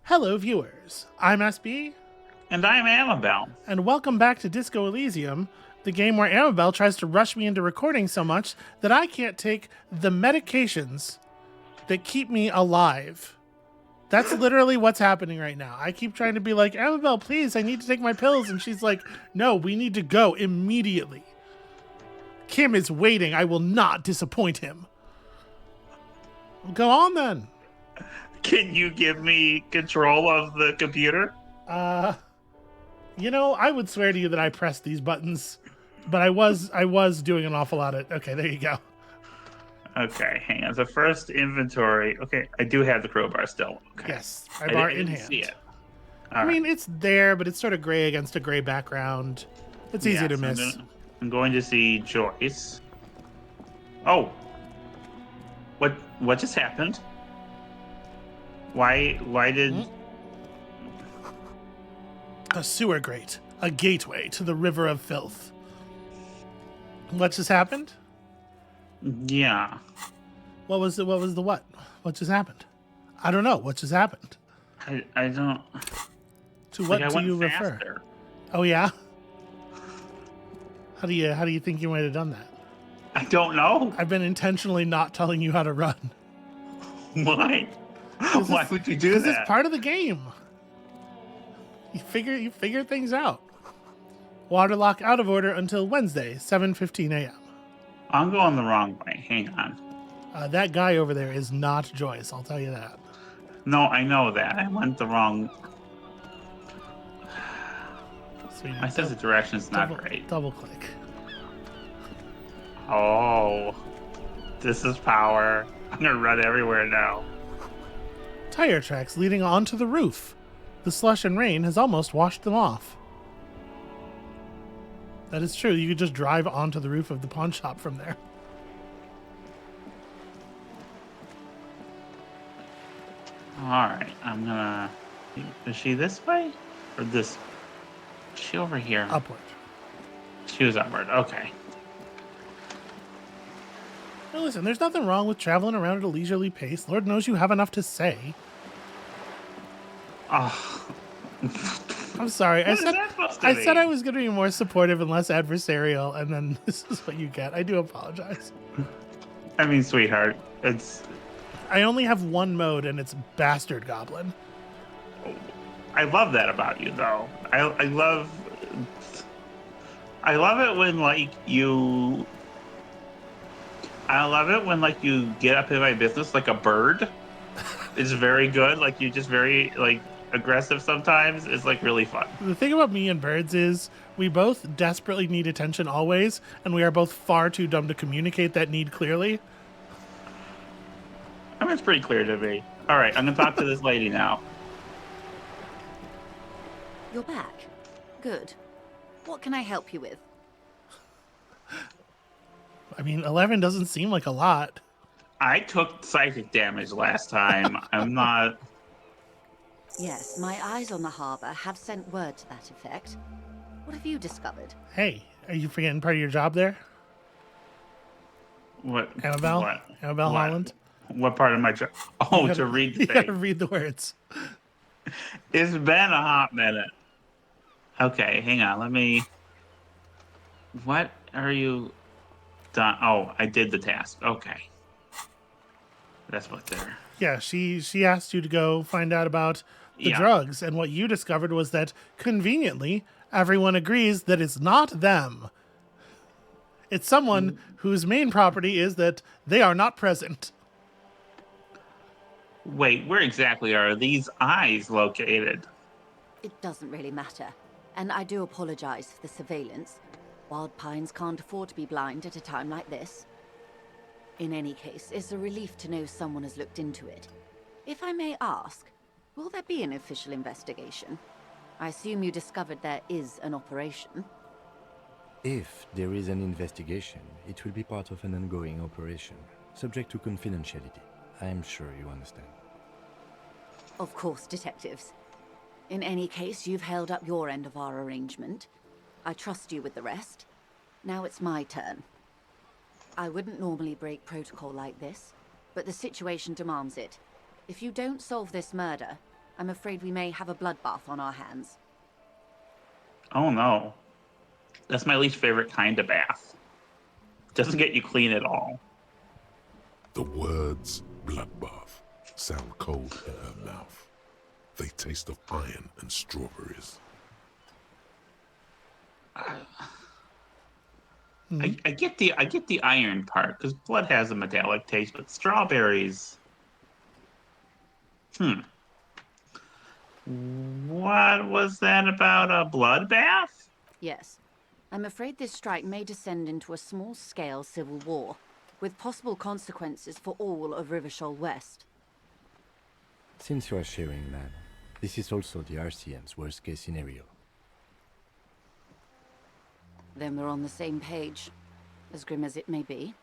Hello, viewers. I'm SB, And I'm Amabel. and welcome back to Disco Elysium, the game where Amabel tries to rush me into recording so much that I can't take the medications that keep me alive. That's literally what's happening right now. I keep trying to be like, Amabel, please, I need to take my pills. And she's like, no, we need to go immediately. Kim is waiting. I will not disappoint him. Go on then. Can you give me control of the computer? I would swear to you that I pressed these buttons, but I was doing an awful lot of. Okay, there you go. Okay, hang on. The first inventory. Okay, I do have the crowbar still. Okay. Yes, I bar I in didn't hand. see it. I mean, it's there, but it's sort of gray against a gray background. It's easy to miss. I'm going to see Joyce. Oh, what just happened? Why did A sewer grate, a gateway to the river of filth. What just happened? Yeah. What was the what? What just happened? I don't know. What just happened? I don't To what I do went you refer? faster. Oh yeah. How do you think you might have done that? I don't know. I've been intentionally not telling you how to run. Why? Why would you do Because that? it's part of the game. You figure things out. Waterlock out of order until Wednesday, 7:15 a.m. I'm going the wrong way. Hang on. That guy over there is not Joyce. I'll tell you that. No, I know that. I went the wrong. Sweetie, My sense of direction is not great. Double click. Oh, this is power. I'm gonna run everywhere now. Tire tracks leading onto the roof. The slush and rain has almost washed them off. That is true. You could just drive onto the roof of the pawn shop from there. All right, I'm gonna. Is she this way or this? Is she over here? Upward. She was upward. Okay. Now listen, there's nothing wrong with traveling around at a leisurely pace. Lord knows you have enough to say. Oh, I'm sorry. what is that supposed to I said mean? I was going to be more supportive and less adversarial, and then this is what you get. I do apologize. I mean, sweetheart, it's. I only have one mode, and it's Bastard Goblin. I love that about you, though. I love. I love it when you. I love it when you get up in my business like a bird. It's very good. You're just very aggressive sometimes. It's really fun. The thing about me and birds is we both desperately need attention always, and we are both far too dumb to communicate that need clearly. I mean, it's pretty clear to me. All right, I'm gonna talk to this lady now. You're back. Good. What can I help you with? I mean, 11 doesn't seem like a lot. I took psychic damage last time. I'm not. Yes, my eyes on the harbor have sent word to that effect. What have you discovered? Hey, are you forgetting part of your job there? What? Amabel? What? Amabel What? Holland? What part of my job? Oh, to read the You gotta thing. read the words. It's been a hot minute. Okay, hang on. Let me. What are you done? Oh, I did the task. Okay. That's what they're. Yeah, she asked you to go find out about the Yeah. drugs, and what you discovered was that, conveniently, everyone agrees that it's not them. It's someone whose main property is that they are not present. Wait, where exactly are these eyes located? It doesn't really matter. And I do apologize for the surveillance. Wild Pines can't afford to be blind at a time like this. In any case, it's a relief to know someone has looked into it. If I may ask, will there be an official investigation? I assume you discovered there is an operation. If there is an investigation, it will be part of an ongoing operation, subject to confidentiality. I am sure you understand. Of course, detectives. In any case, you've held up your end of our arrangement. I trust you with the rest. Now it's my turn. I wouldn't normally break protocol like this, but the situation demands it. If you don't solve this murder, I'm afraid we may have a bloodbath on our hands. Oh no. That's my least favorite kind of bath. Doesn't get you clean at all. The words bloodbath sound cold in her mouth. They taste of iron and strawberries. I get the iron part because blood has a metallic taste, but strawberries. What was that about a bloodbath? Yes. I'm afraid this strike may descend into a small-scale civil war, with possible consequences for all of Revachol West. Since you are sharing, man, this is also the RCM's worst-case scenario. Then we're on the same page, as grim as it may be.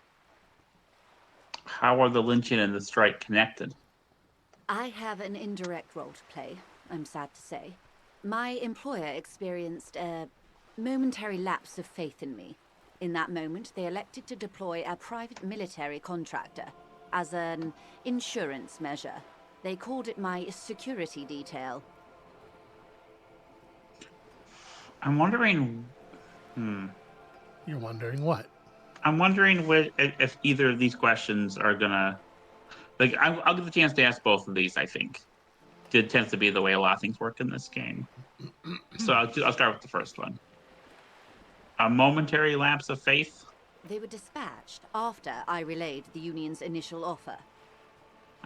How are the lynching and the strike connected? I have an indirect role to play, I'm sad to say. My employer experienced a momentary lapse of faith in me. In that moment, they elected to deploy a private military contractor as an insurance measure. They called it my security detail. I'm wondering. You're wondering what? I'm wondering if either of these questions are gonna. Like, I'll get the chance to ask both of these. I think it tends to be the way a lot of things work in this game. So I'll start with the first one. A momentary lapse of faith. They were dispatched after I relayed the union's initial offer.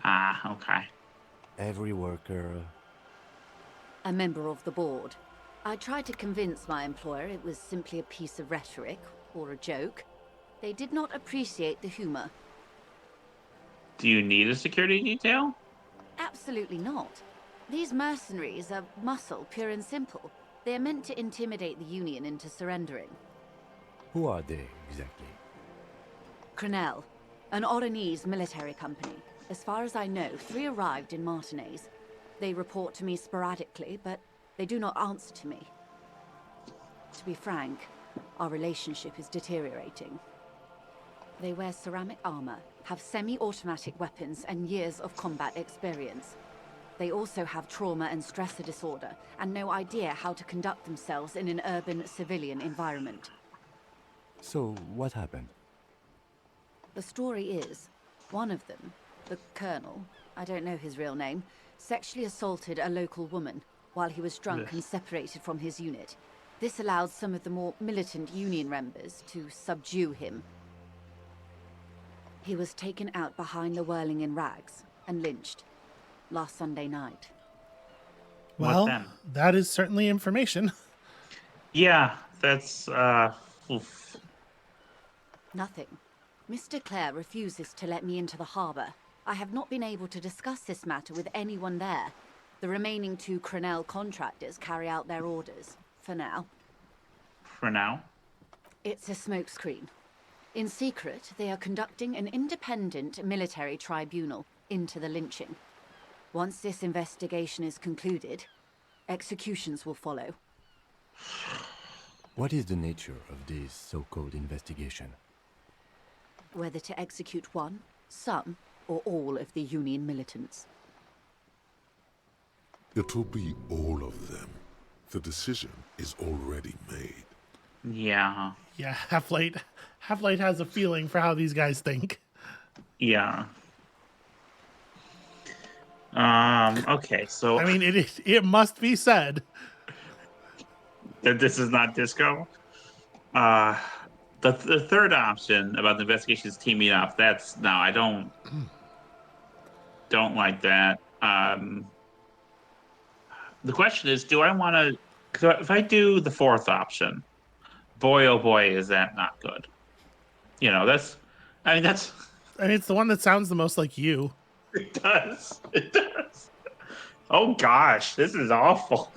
Ah, okay. Every worker... A member of the board. I tried to convince my employer it was simply a piece of rhetoric, or a joke. They did not appreciate the humor. Do you need a security detail? Absolutely not. These mercenaries are muscle, pure and simple. They are meant to intimidate the Union into surrendering. Who are they, exactly? Crenel, an Oranese military company. As far as I know, 3 arrived in Martinez. They report to me sporadically, but they do not answer to me. To be frank, our relationship is deteriorating. They wear ceramic armor, have semi-automatic weapons, and years of combat experience. They also have trauma and stressor disorder, and no idea how to conduct themselves in an urban civilian environment. So, what happened? The story is, one of them, the Colonel, I don't know his real name, sexually assaulted a local woman while he was drunk and separated from his unit. This allowed some of the more militant Union members to subdue him. He was taken out behind the whirling in rags and lynched last Sunday night. Well, then? that is certainly information. Yeah, that's oof. Nothing. Mr. Clare refuses to let me into the harbor. I have not been able to discuss this matter with anyone there. The remaining 2 Crenel contractors carry out their orders, for now. For now. It's a smokescreen. In secret, they are conducting an independent military tribunal into the lynching. Once this investigation is concluded, executions will follow. What is the nature of this so-called investigation? Whether to execute one, some, or all of the Union militants. It will be all of them. The decision is already made. Yeah. Yeah, Half-Light has a feeling for how these guys think. Yeah. Okay, so I mean, it must be said. that this is not disco. The third option about the investigations teaming up, that's no, I don't like that. The question is, do I want to? Because if I do the fourth option, boy oh boy, is that not good. You know, that's. I mean, that's. I mean, it's the one that sounds the most like you. It does. It does. Oh gosh, this is awful.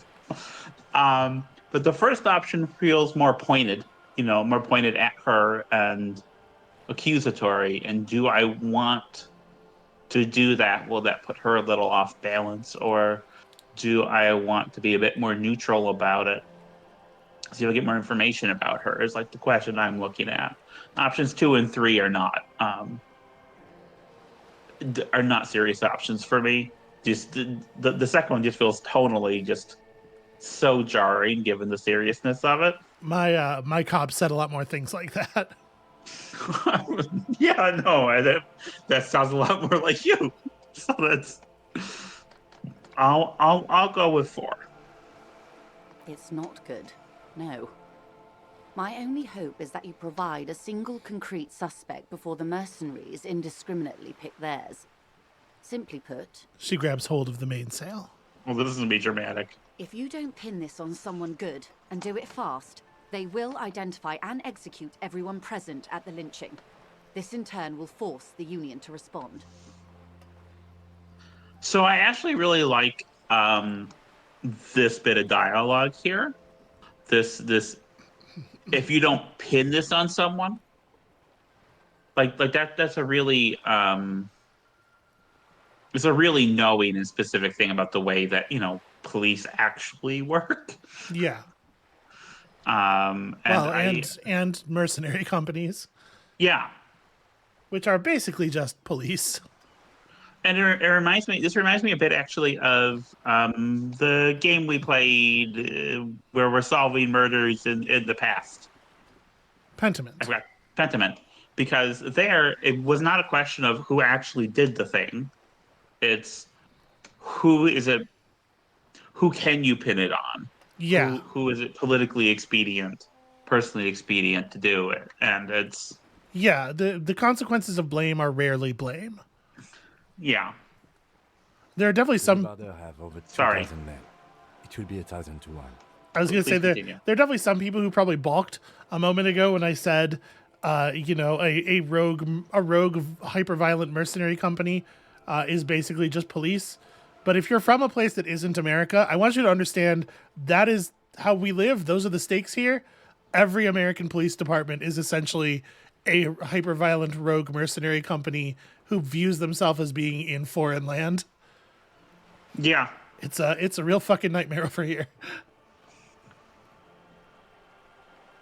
But the first option feels more pointed, more pointed at her and accusatory. And do I want to do that? Will that put her a little off balance? Or do I want to be a bit more neutral about it? See if I get more information about her is like the question I'm looking at. Options 2 and 3 are not serious options for me. just the second one just feels tonally just so jarring given the seriousness of it. My cop said a lot more things like that. Yeah, no, that sounds a lot more like you. So that's I'll go with 4. It's not good. No. My only hope is that you provide a single concrete suspect before the mercenaries indiscriminately pick theirs. Simply put, She grabs hold of the mainsail. Well, this is gonna be dramatic. if you don't pin this on someone good and do it fast, they will identify and execute everyone present at the lynching. This in turn will force the Union to respond. So I actually really like this bit of dialogue here. This if you don't pin this on someone, like that's a really it's a really knowing and specific thing about the way that police actually work. Yeah. And Well, I and mercenary companies, yeah, which are basically just police. and it reminds me. This reminds me a bit actually of the game we played where we're solving murders in the past. Pentiment. I forgot Pentiment, because there it was not a question of who actually did the thing. It's who is it? Who can you pin it on? Yeah. Who is it politically expedient, personally expedient to do it? And it's Yeah, the consequences of blame are rarely blame. yeah. There are definitely Would some. rather have over Sorry. 2,000 men. It will be 1,000 to 1. I was going to say Please there continue. are definitely some people who probably balked a moment ago when I said, a rogue hyper violent mercenary company is basically just police. But if you're from a place that isn't America, I want you to understand that is how we live. Those are the stakes here. Every American police department is essentially a hyper violent rogue mercenary company who views themselves as being in foreign land. Yeah. It's a real fucking nightmare over here.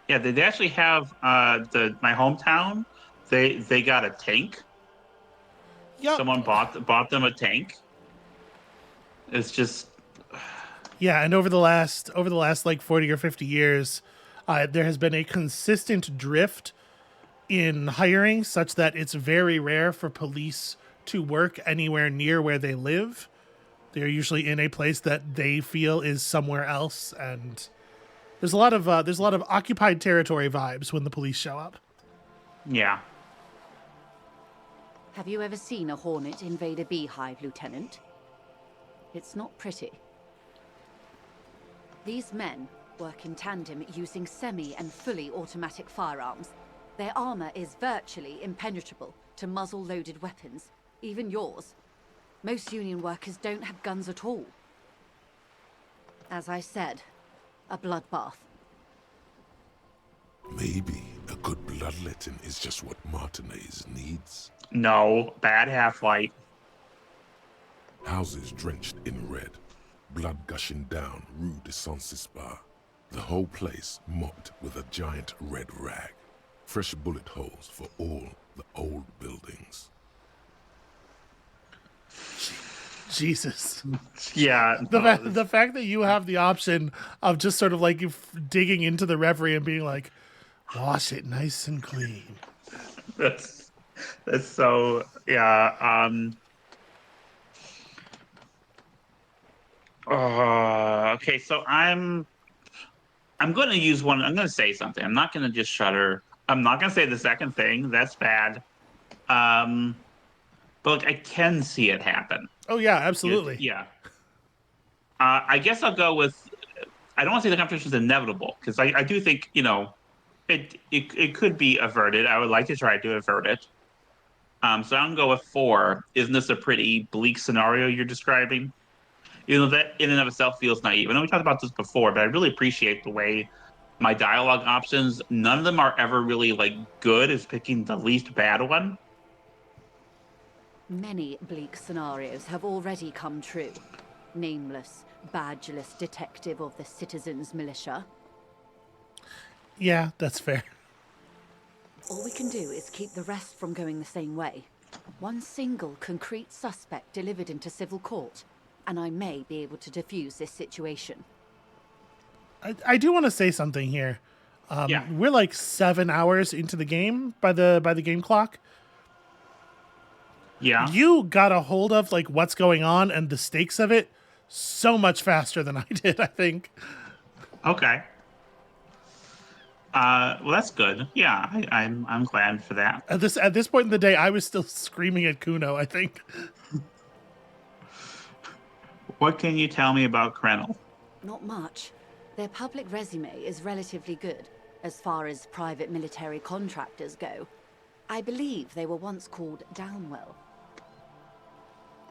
Yeah, they actually have my hometown. They got a tank. Yep. Someone bought them a tank. It's just Yeah, and over the last like 40 or 50 years, there has been a consistent drift in hiring such that it's very rare for police to work anywhere near where they live. They're usually in a place that they feel is somewhere else, and there's a lot of occupied territory vibes when the police show up. yeah. Have you ever seen a hornet invade a beehive, Lieutenant? It's not pretty. These men work in tandem using semi and fully automatic firearms. Their armor is virtually impenetrable to muzzle-loaded weapons, even yours. Most Union workers don't have guns at all. As I said, a bloodbath. Maybe a good bloodletting is just what Martinez needs. No, bad half-light. Houses drenched in red, blood gushing down Rue de Saint-Cispar. The whole place mopped with a giant red rag. Fresh bullet holes for all the old buildings. Jesus. Yeah. The fact that you have the option of just sort of like digging into the reverie and being like, wash it nice and clean. That's so yeah. Okay, so I'm going to use one. I'm going to say something. I'm not going to just shudder. I'm not going to say the second thing. That's bad. But like, I can see it happen. Oh yeah, absolutely. Yeah. I guess I'll go with. I don't want to say the competition is inevitable because I do think it could be averted. I would like to try to avert it. So I'm gonna go with 4. Isn't this a pretty bleak scenario you're describing? That in and of itself feels naive. I know we talked about this before, but I really appreciate the way my dialogue options, none of them are ever really like good as picking the least bad one. Many bleak scenarios have already come true. Nameless, badgeless detective of the citizens' militia. Yeah, that's fair. All we can do is keep the rest from going the same way. One single concrete suspect delivered into civil court. and I may be able to defuse this situation. I do want to say something here. Yeah. We're like 7 hours into the game by the game clock. Yeah. You got a hold of like what's going on and the stakes of it so much faster than I did, I think. Okay. Well, that's good. Yeah, I'm glad for that. At this point in the day, I was still screaming at Kuno, I think. What can you tell me about Krenel? Not much. Their public resume is relatively good, as far as private military contractors go. I believe they were once called Downwell.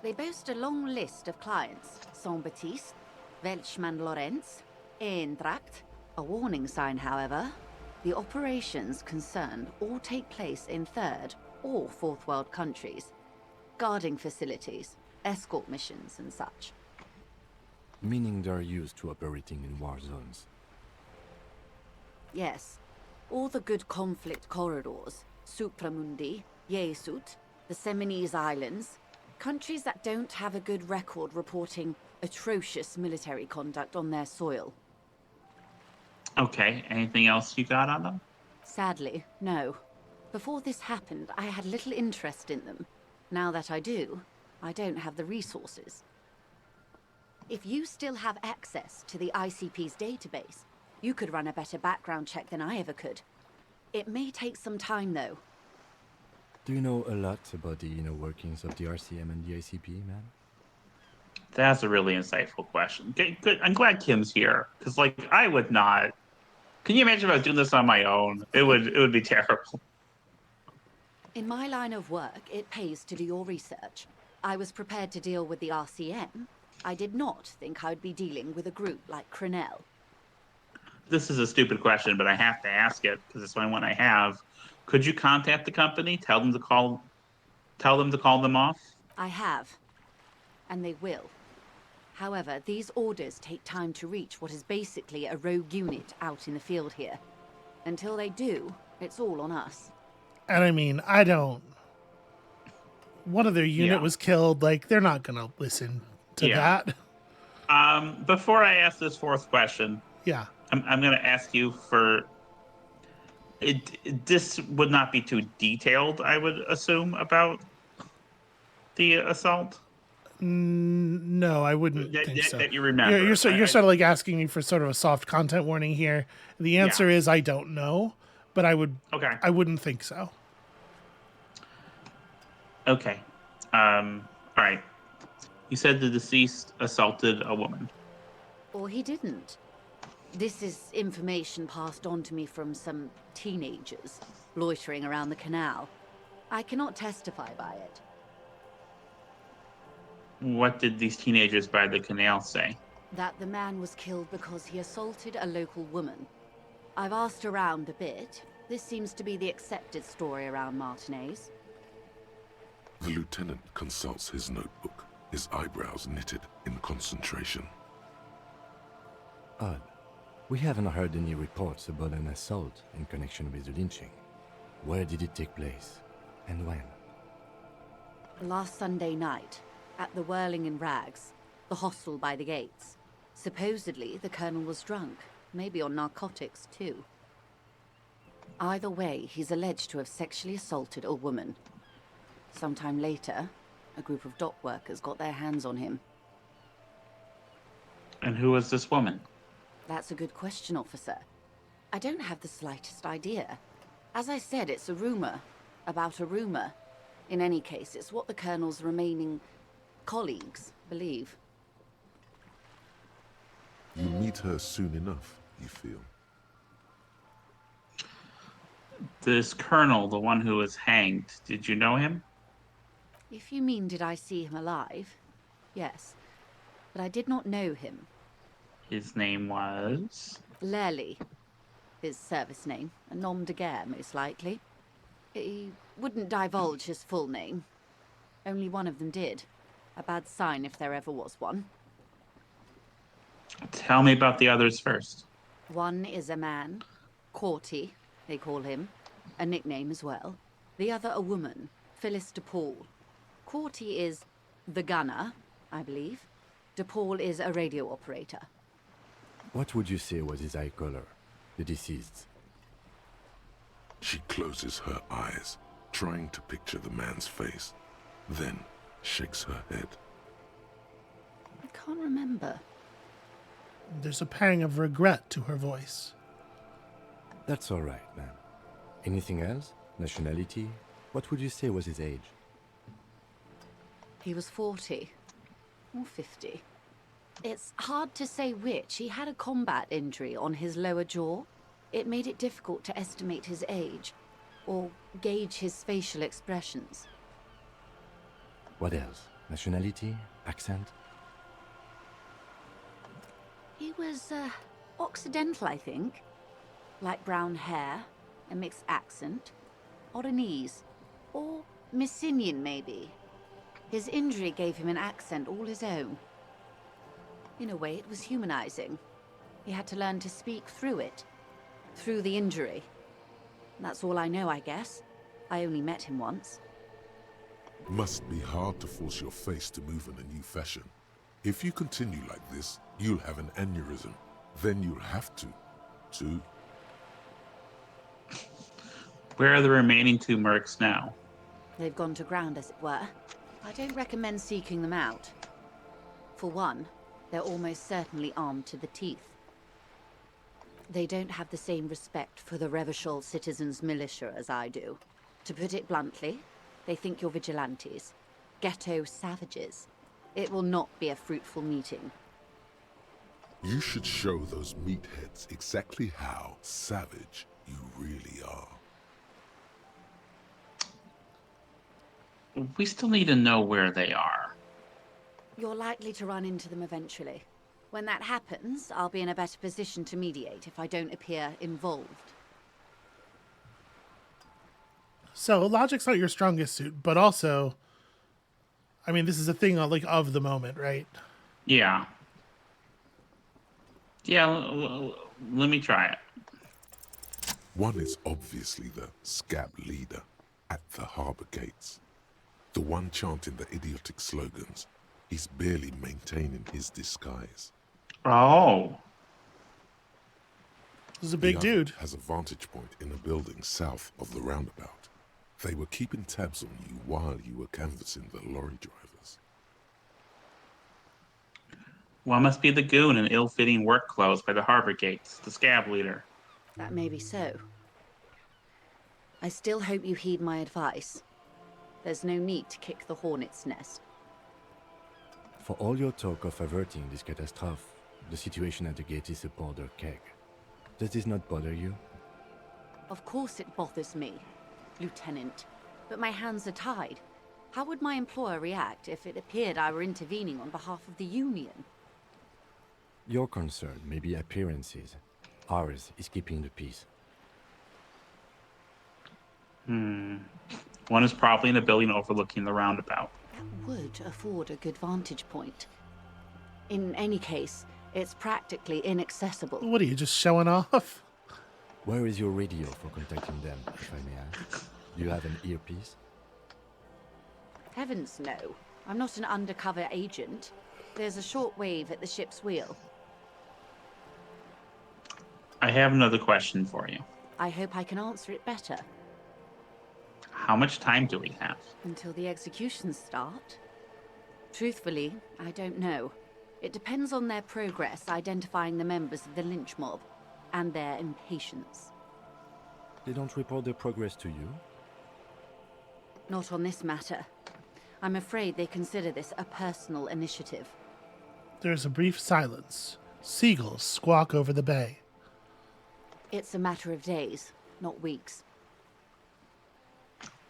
They boast a long list of clients. Saint-Baptiste, Welchman-Lorenz, Eintracht. A warning sign, however. The operations concerned all take place in third or fourth world countries. Guarding facilities, escort missions and such. Meaning they're used to operating in war zones. Yes. All the good conflict corridors, Supramundi, Yesut, the Seminese Islands, countries that don't have a good record reporting atrocious military conduct on their soil. Okay, anything else you got on them? Sadly, no. Before this happened, I had little interest in them. Now that I do, I don't have the resources. If you still have access to the ICP's database, you could run a better background check than I ever could. It may take some time, though. Do you know a lot about the inner workings of the RCM and the ICP, man? That's a really insightful question. Okay, good. I'm glad Kim's here because, like, I would not. Can you imagine if I was doing this on my own? It would be terrible. In my line of work, it pays to do your research. I was prepared to deal with the RCM. I did not think I'd be dealing with a group like Crenel. This is a stupid question, but I have to ask it because it's the only one I have. Could you contact the company? Tell them to call them off? I have. And they will. However, these orders take time to reach what is basically a rogue unit out in the field here. Until they do, it's all on us. And I mean, I don't. One of their unit Yeah. was killed. Like, they're not going to listen to Yeah. that. Before I ask this fourth question, Yeah. I'm going to ask you for. This would not be too detailed, I would assume, about the assault. No, I wouldn't That- think that- so. that you remember. You're sort I- of like asking me for sort of a soft content warning here. The answer is I don't know, but Okay. I wouldn't think so. Okay. All right. You said the deceased assaulted a woman. Or he didn't. This is information passed on to me from some teenagers loitering around the canal. I cannot testify by it. What did these teenagers by the canal say? That the man was killed because he assaulted a local woman. I've asked around a bit. This seems to be the accepted story around Martinez. The lieutenant consults his notebook, his eyebrows knitted in concentration. Odd. We haven't heard any reports about an assault in connection with the lynching. Where did it take place? And when? Last Sunday night, at the Whirling in Rags, the hostel by the gates. Supposedly, the colonel was drunk, maybe on narcotics too. Either way, he's alleged to have sexually assaulted a woman. Sometime later, a group of dock workers got their hands on him. And who was this woman? That's a good question, officer. I don't have the slightest idea. As I said, it's a rumor about a rumor. In any case, it's what the colonel's remaining colleagues believe. You meet her soon enough, you feel. This colonel, the one who was hanged, did you know him? If you mean did I see him alive? Yes. But I did not know him. His name was... Lely. His service name. A nom de guerre, most likely. He wouldn't divulge his full name. Only one of them did. A bad sign if there ever was one. Tell me about the others first. One is a man. Corty, they call him. A nickname as well. The other a woman. Phyllis de Paul. Corty is the gunner, I believe. DePaul is a radio operator. What would you say was his eye color, the deceased's? She closes her eyes, trying to picture the man's face, then shakes her head. I can't remember. There's a pang of regret to her voice. That's all right, ma'am. Anything else? Nationality? What would you say was his age? He was 40 or 50. It's hard to say which. He had a combat injury on his lower jaw. It made it difficult to estimate his age or gauge his facial expressions. What else? Nationality? Accent? He was Occidental, I think. Light brown hair, a mixed accent, Oranese, or Messinian maybe. His injury gave him an accent all his own. In a way, it was humanizing. He had to learn to speak through it, through the injury. That's all I know, I guess. I only met him once. Must be hard to force your face to move in a new fashion. If you continue like this, you'll have an aneurysm. Then you'll have to. Where are the remaining 2 mercs now? They've gone to ground, as it were. I don't recommend seeking them out. For one, they're almost certainly armed to the teeth. They don't have the same respect for the Revachol citizens' militia as I do. To put it bluntly, they think you're vigilantes. Ghetto savages. It will not be a fruitful meeting. You should show those meatheads exactly how savage you really are. We still need to know where they are. You're likely to run into them eventually. When that happens, I'll be in a better position to mediate if I don't appear involved. So logic's not your strongest suit, but also, I mean, this is a thing of the moment, right? Yeah. Yeah, let me try it. One is obviously the scab leader at the harbor gates. The one chanting the idiotic slogans. He's barely maintaining his disguise. Oh. This is a big The other dude. has a vantage point in a building south of the roundabout. They were keeping tabs on you while you were canvassing the lorry drivers. One must be the goon in ill-fitting work clothes by the harbor gates, the scab leader. That may be so. I still hope you heed my advice. There's no need to kick the hornet's nest. For all your talk of averting this catastrophe, the situation at the gate is a powder keg. Does this not bother you? Of course it bothers me, Lieutenant. But my hands are tied. How would my employer react if it appeared I were intervening on behalf of the Union? Your concern may be appearances. Ours is keeping the peace. One is probably in a building overlooking the roundabout. That would afford a good vantage point. In any case, it's practically inaccessible. What are you, just showing off? Where is your radio for contacting them, if I may ask? Do you have an earpiece? Heavens no. I'm not an undercover agent. There's a short wave at the ship's wheel. I have another question for you. I hope I can answer it better. How much time do we have? Until the executions start? Truthfully, I don't know. It depends on their progress identifying the members of the lynch mob, and their impatience. They don't report their progress to you? Not on this matter. I'm afraid they consider this a personal initiative. There's a brief silence. Seagulls squawk over the bay. It's a matter of days, not weeks.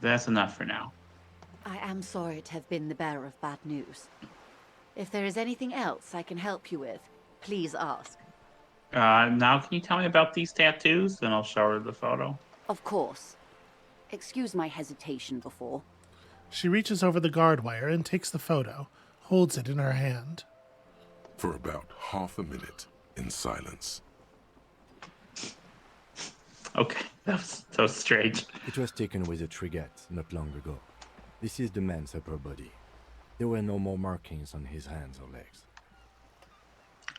That's enough for now. I am sorry to have been the bearer of bad news. If there is anything else I can help you with, please ask. Now can you tell me about these tattoos? Then I'll show her the photo. Of course. Excuse my hesitation before. She reaches over the guard wire and takes the photo, holds it in her hand. For about half a minute, in silence. Okay, that was strange. It was taken with a trigette not long ago. This is the man's upper body. There were no more markings on his hands or legs.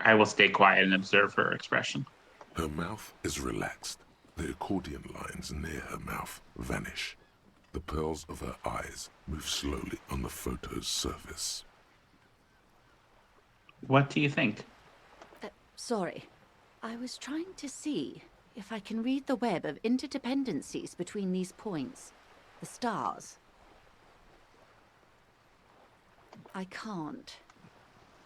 I will stay quiet and observe her expression. Her mouth is relaxed. The accordion lines near her mouth vanish. The pearls of her eyes move slowly on the photo's surface. What do you think? Sorry. I was trying to see if I can read the web of interdependencies between these points. The stars. I can't.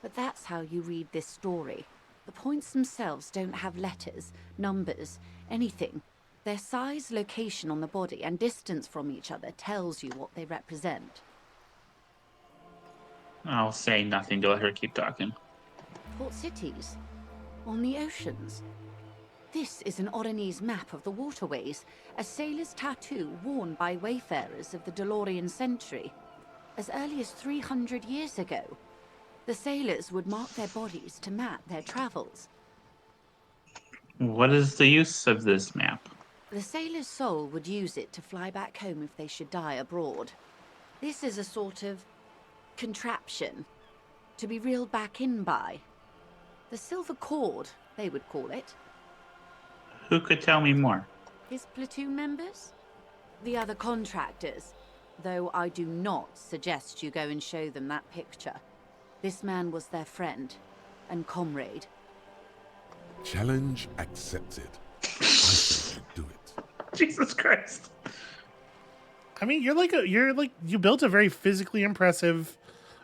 But that's how you read this story. The points themselves don't have letters, numbers, anything. Their size, location on the body, and distance from each other tells you what they represent. I'll say nothing to let her keep talking. Port cities. On the oceans. This is an Oronese map of the waterways, a sailor's tattoo worn by wayfarers of the Delorian century. As early as 300 years ago, the sailors would mark their bodies to map their travels. What is the use of this map? The sailor's soul would use it to fly back home if they should die abroad. This is a sort of contraption to be reeled back in by. The silver cord, they would call it. Who could tell me more? His platoon members? The other contractors. Though I do not suggest you go and show them that picture. This man was their friend and comrade. Challenge accepted. I say you do it. Jesus Christ. I mean, you built a very physically impressive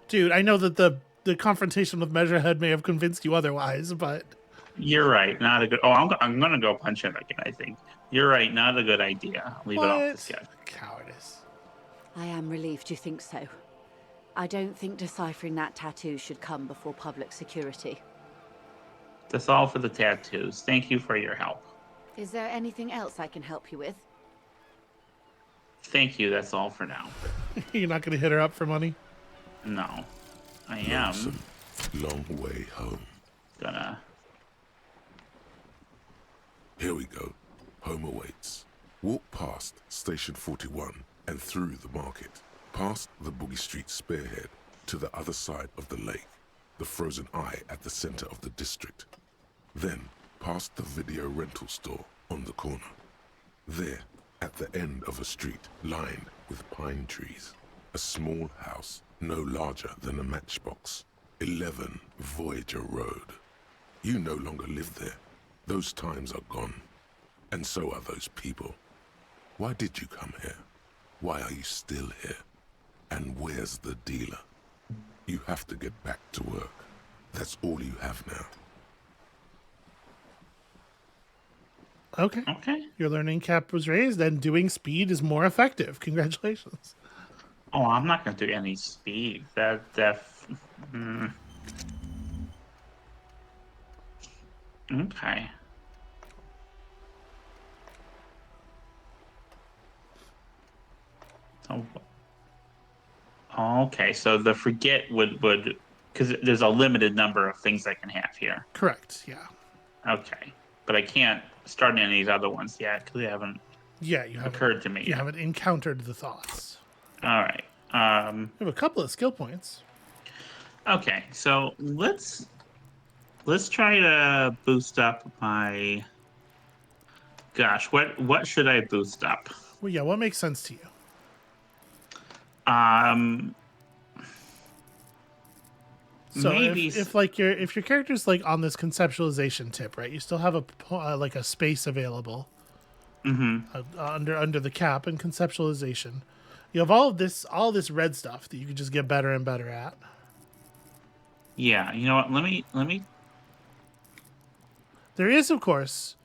dude. I know that the confrontation with Measurehead may have convinced you otherwise, but You're right. Not a good. Oh, I'm gonna go punch him again. I think you're right. Not a good idea. Leave it off the schedule. Cowardice. I am relieved you think so. I don't think deciphering that tattoo should come before public security. That's all for the tattoos. Thank you for your help. Is there anything else I can help you with? Thank you. That's all for now. You're not going to hit her up for money? No, I am Lonesome, long way home. gonna. Here we go. Home awaits. Walk past Station 41 and through the market, past the Boogie Street spearhead to the other side of the lake, the frozen eye at the center of the district. Then past the video rental store on the corner. There, at the end of a street lined with pine trees, a small house no larger than a matchbox. 11 Voyager Road. You no longer live there. Those times are gone. And so are those people. Why did you come here? Why are you still here? And where's the dealer? You have to get back to work. That's all you have now. Okay. Okay. Your learning cap was raised, and doing speed is more effective. Congratulations. Oh, I'm not gonna do any speed. Okay. Okay, so the forget would because there's a limited number of things I can have here. Correct. Yeah. Okay, but I can't start any of these other ones yet because they haven't Yeah. You haven't occurred to me You yet. haven't encountered the thoughts. All right. You have a couple of skill points. Okay, so let's try to boost up my. Gosh, what should I boost up? Well, yeah. What makes sense to you? So Maybe if your character's like on this conceptualization tip, right? You still have like a space available under the cap and conceptualization. You have all this red stuff that you can just get better and better at. Yeah, you know what? Let me. There is, of course.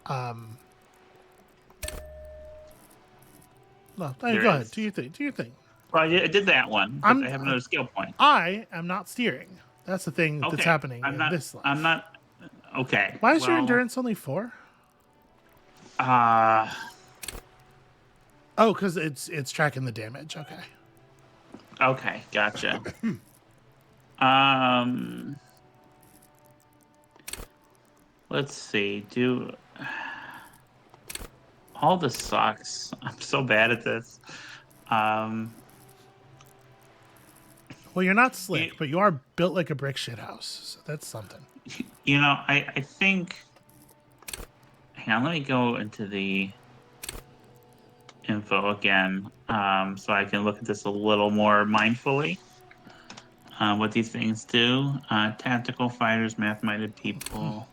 No, go There ahead. is. Do your thing. Do your thing. Well, I did that one. But I have another skill point. I am not steering. That's the thing that's Okay, happening I'm in not. this life. I'm not. Okay. Why is your well, endurance only 4? Uh, Oh, because it's tracking the damage. Okay. okay, gotcha. Let's see. Do all the sucks. I'm so bad at this. Well, you're not slick, Yeah. but you are built like a brick shit house. So that's something. I think. Hang on, let me go into the info again, so I can look at this a little more mindfully. What these things do: tactical fighters, math-minded people.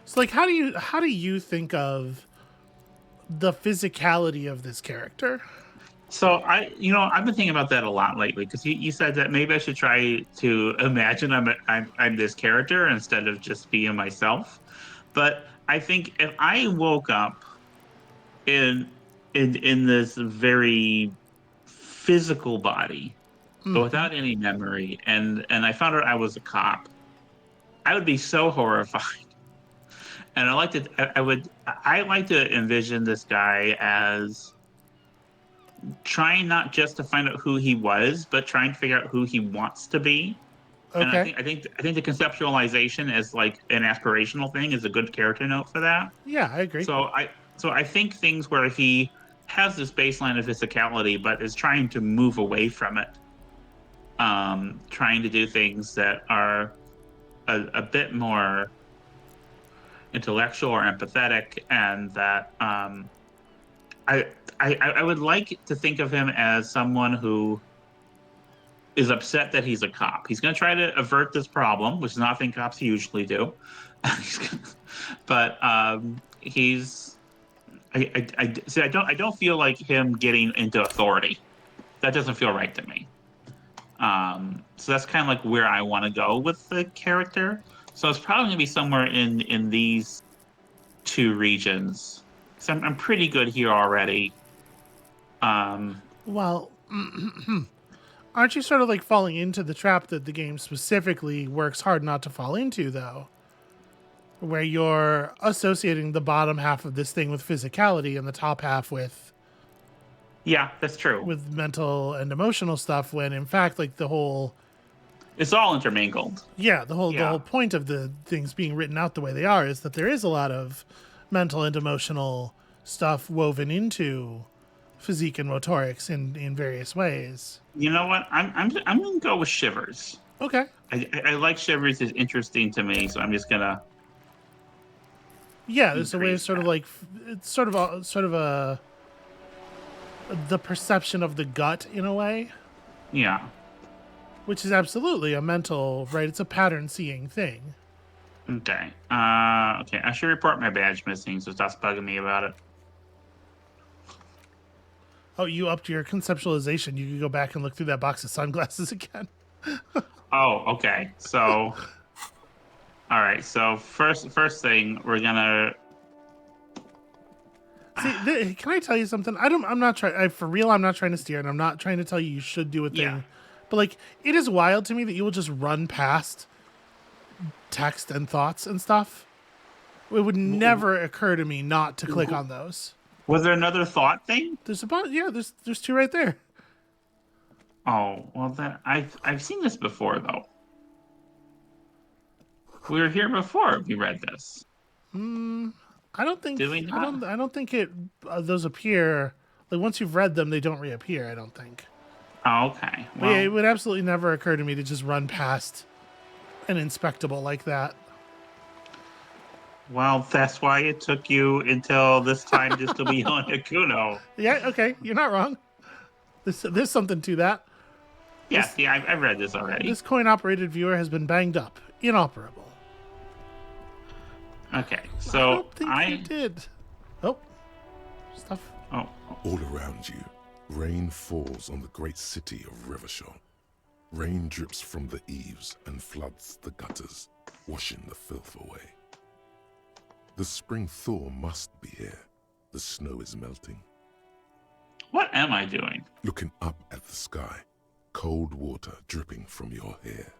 So like how do you think of the physicality of this character? So I've been thinking about that a lot lately because you said that maybe I should try to imagine I'm this character instead of just being myself. But I think if I woke up in in this very physical body, but without any memory, and I found out I was a cop, I would be so horrified. And I like to envision this guy as trying not just to find out who he was, but trying to figure out who he wants to be. And Okay. I think the conceptualization as like an aspirational thing is a good character note for that. Yeah, I agree. So I think things where he has this baseline of physicality, but is trying to move away from it, trying to do things that are a bit more intellectual or empathetic, and that I would like to think of him as someone who is upset that he's a cop. He's going to try to avert this problem, which is not a thing cops usually do. But he's see. I don't feel like him getting into authority. That doesn't feel right to me. So that's kind of like where I want to go with the character. So it's probably going to be somewhere in these two regions. So I'm pretty good here already. Well, aren't you sort of like falling into the trap that the game specifically works hard not to fall into, though? Where you're associating the bottom half of this thing with physicality and the top half with Yeah, that's true. mental and emotional stuff, when in fact, like the whole It's all intermingled. the whole Yeah. point of the things being written out the way they are is that there is a lot of mental and emotional stuff woven into physique and motorics in various ways. You know what? I'm gonna go with Shivers. Okay. I like Shivers is interesting to me, so I'm just gonna. Yeah, there's a way of Increase sort of that. like it's sort of a the perception of the gut in a way, Yeah. which is absolutely a mental, right? It's a pattern seeing thing. Okay. Okay. I should report my badge missing, so stop bugging me about it. Oh, you upped your conceptualization. You could go back and look through that box of sunglasses again. Oh, okay. So, all right. So first thing we're gonna. See, can I tell you something? I'm not trying. For real, I'm not trying to steer, and I'm not trying to tell you should do a thing. Yeah. But like, it is wild to me that you will just run past text and thoughts and stuff. It would never occur to me not to click on those. Was there another thought thing? There's about there's two right there. Oh, well then I've seen this before though. We were here before we read this. I don't think Did we not? I don't think it those appear like once you've read them they don't reappear. I don't think. Oh, okay. But yeah, it Well, would absolutely never occur to me to just run past an inspectable like that. well, that's why it took you until this time just to be on Akuno. Yeah, okay, you're not wrong. There's something to that. Yes, yeah, I've read this already. This coin-operated viewer has been banged up, inoperable. Okay, I so don't think you did. Oh, stuff. oh, All around you, rain falls on the great city of Revachol. Rain drips from the eaves and floods the gutters, washing the filth away. The spring thaw must be here. The snow is melting. what am I doing? Looking up at the sky, cold water dripping from your hair.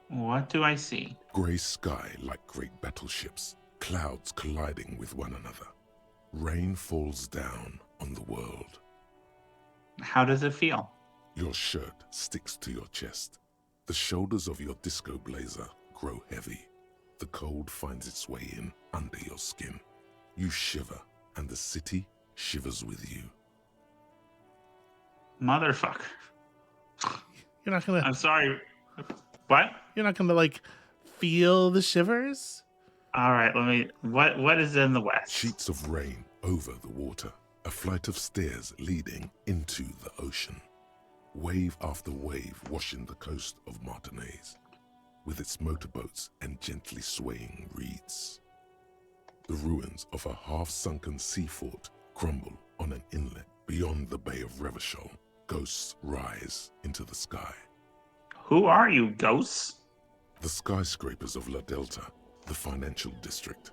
What do I see? Grey sky like great battleships, clouds colliding with one another. Rain falls down on the world. How does it feel? Your shirt sticks to your chest. The shoulders of your disco blazer grow heavy. The cold finds its way in under your skin. You shiver, and the city shivers with you. Motherfucker. You're not gonna I'm sorry. What? you're not gonna like feel the shivers. All right, let me. What is in the west? Sheets of rain over the water. A flight of stairs leading into the ocean. Wave after wave washing the coast of Martinez, with its motorboats and gently swaying reeds. The ruins of a half-sunken sea fort crumble on an inlet beyond the Bay of Revachol. Ghosts rise into the sky. Who are you, ghosts? The skyscrapers of La Delta, the financial district.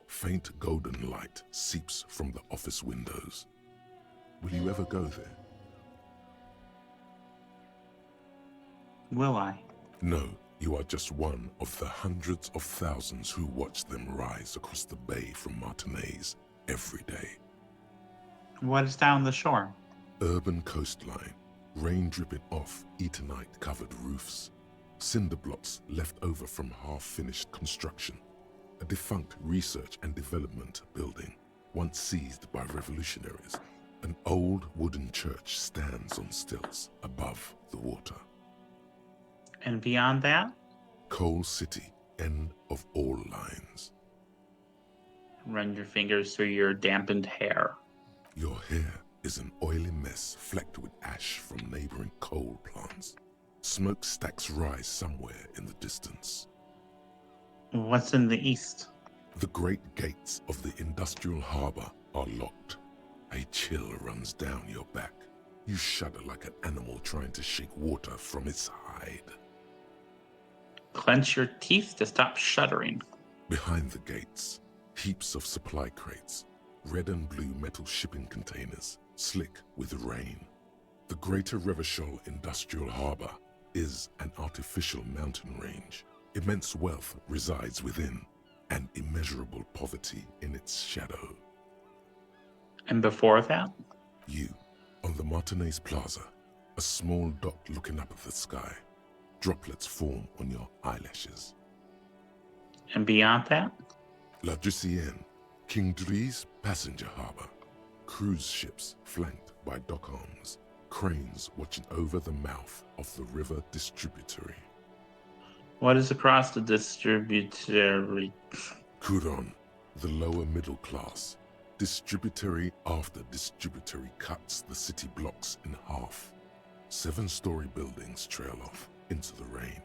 Faint golden light seeps from the office windows. Will you ever go there? Will I? No, you are just one of the hundreds of thousands who watch them rise across the bay from Martinez every day. What is down the shore? Urban coastline, rain dripping off Eternite-covered roofs. Cinder blocks left over from half-finished construction. A defunct research and development building, once seized by revolutionaries. An old wooden church stands on stilts above the water. And beyond that? Coal City, end of all lines. Run your fingers through your dampened hair. Your hair is an oily mess flecked with ash from neighboring coal plants. Smokestacks rise somewhere in the distance. What's in the east? The great gates of the industrial harbor are locked. A chill runs down your back. You shudder like an animal trying to shake water from its hide. Clench your teeth to stop shuddering. Behind the gates, heaps of supply crates, red and blue metal shipping containers, slick with rain. The Greater Revachol Industrial Harbor is an artificial mountain range. Immense wealth resides within, and immeasurable poverty in its shadow. And before that? You, on the Martinez Plaza, a small dot looking up at the sky. Droplets form on your eyelashes. And beyond that? La Drusienne, King Dries passenger harbor. Cruise ships flanked by dock arms. Cranes watching over the mouth of the river distributary. What is across the distributary? Couron, the lower middle class. Distributary after distributary cuts the city blocks in half. 7-story buildings trail off into the rain.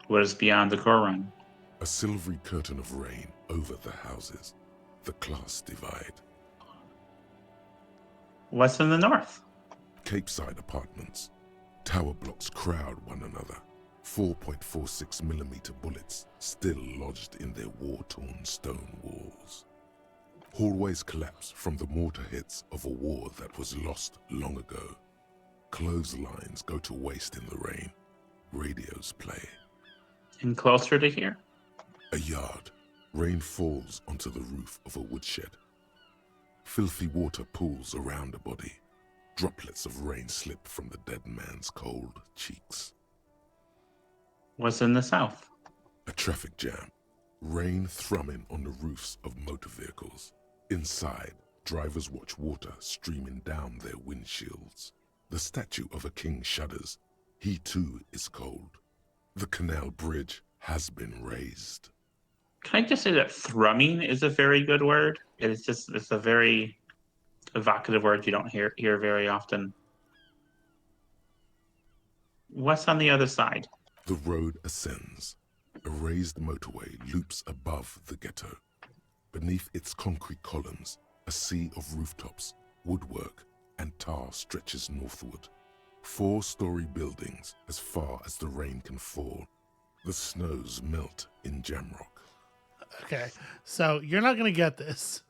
What is beyond the Coron? A silvery curtain of rain over the houses. The class divide. What's in the north? Capeside apartments. Tower blocks crowd one another. 4.46mm bullets still lodged in their war-torn stone walls. Hallways collapse from the mortar hits of a war that was lost long ago. Clotheslines go to waste in the rain. Radios play. And closer to here? A yard. Rain falls onto the roof of a woodshed. Filthy water pools around a body. Droplets of rain slip from the dead man's cold cheeks. What's in the south? A traffic jam. Rain thrumming on the roofs of motor vehicles. Inside, drivers watch water streaming down their windshields. The statue of a king shudders. He too is cold. The canal bridge has been raised. Can I just say that thrumming is a very good word? It's a very evocative word you don't hear very often. What's on the other side? The road ascends. A raised motorway loops above the ghetto. Beneath its concrete columns, a sea of rooftops, woodwork, and tar stretches northward. 4-story buildings as far as the rain can fall. The snows melt in Jamrock. Okay, so you're not going to get this.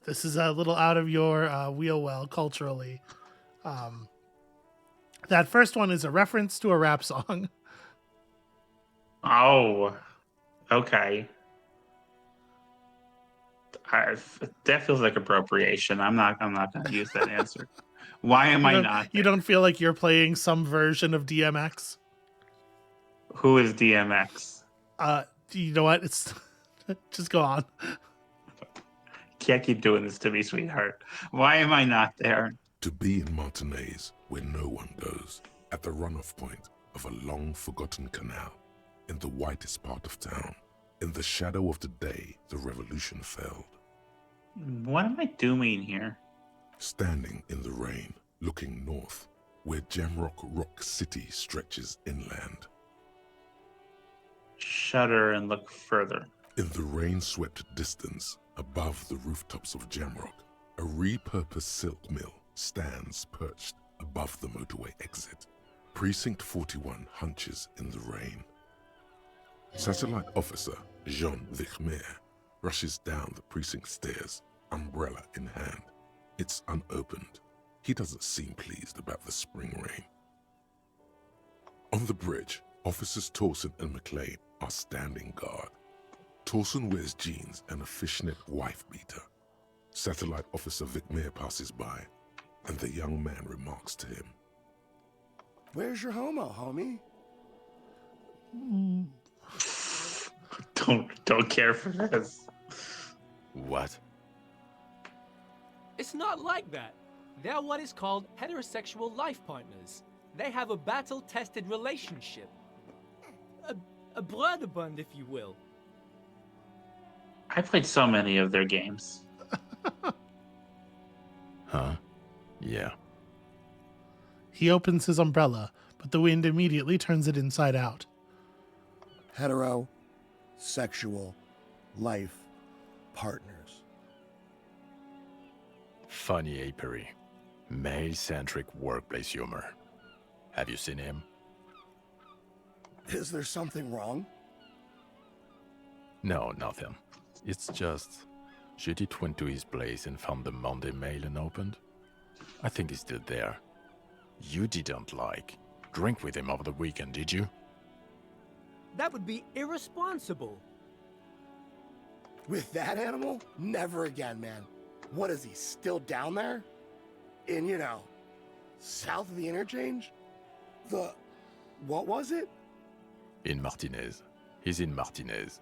This is a little out of your wheel well culturally. That first one is a reference to a rap song. Oh, okay. That feels like appropriation. I'm not going to use that answer. Why am I not? You don't feel like you're playing some version of DMX? Who is DMX? You know what? It's just go on. Can't keep doing this to me, sweetheart. Why am I not there? To be in Martinez, where no one goes, at the runoff point of a long-forgotten canal. in the whitest part of town. In the shadow of the day, the revolution failed. What am I doing here? Standing in the rain, looking north, where Jamrock Rock City stretches inland. Shudder and look further. In the rain-swept distance, above the rooftops of Jamrock, a repurposed silk mill stands perched above the motorway exit. Precinct 41 hunches in the rain. Satellite Officer Jean Vichmer rushes down the precinct stairs, umbrella in hand. It's unopened. He doesn't seem pleased about the spring rain. On the bridge, Officers Torson and McLean are standing guard. Torson wears jeans and a fishnet wife-beater. Satellite Officer Vichmer passes by, and the young man remarks to him. Where's your homo, homie? Don't care for this. What? It's not like that. They're what is called heterosexual life partners. They have a battle-tested relationship. A brother-bund, if you will. I played so many of their games. Huh? Yeah. He opens his umbrella, but the wind immediately turns it inside out. Hetero, sexual, life, partners. Funny apery. Male-centric workplace humor. Have you seen him? Is there something wrong? No, nothing. It's just... Judith went to his place and found the Monday mail unopened. I think he's still there. You didn't drink with him over the weekend, did you? That would be irresponsible. With that animal? Never again, man. What is he, still down there? In, south of the interchange? What was it? In Martinez. He's in Martinez.